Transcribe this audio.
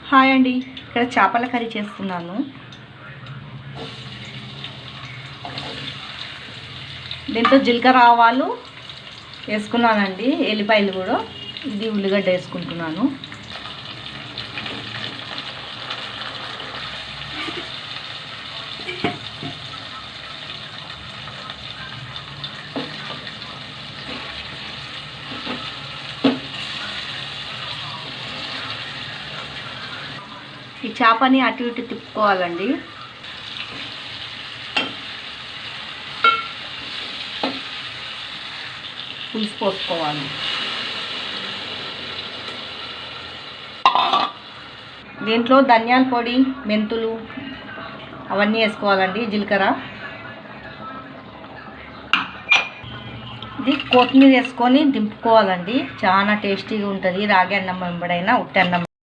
Hi అండి, ఇక్కడ చేపల కర్రీ చేస్తున్నాను. దీంతో జీలకర్ర ఆవాలు వేసుకున్నానండి, ఎల్లిపాయలు కూడా. ఇది ఉల్లిగడ్డ వేసుకుంటున్నాను. ఈ చేపని అటు ఇటు తిప్పుకోవాలండి. పులుసు పోసుకోవాలి. దీంట్లో ధనియాల పొడి, మెంతులు అవన్నీ వేసుకోవాలండి, జీలకర్ర. ఇది కొత్తిమీర వేసుకొని దింపుకోవాలండి. చాలా టేస్టీగా ఉంటుంది. రాగి అన్నం వెంబడైనా ఉట్టి అన్నం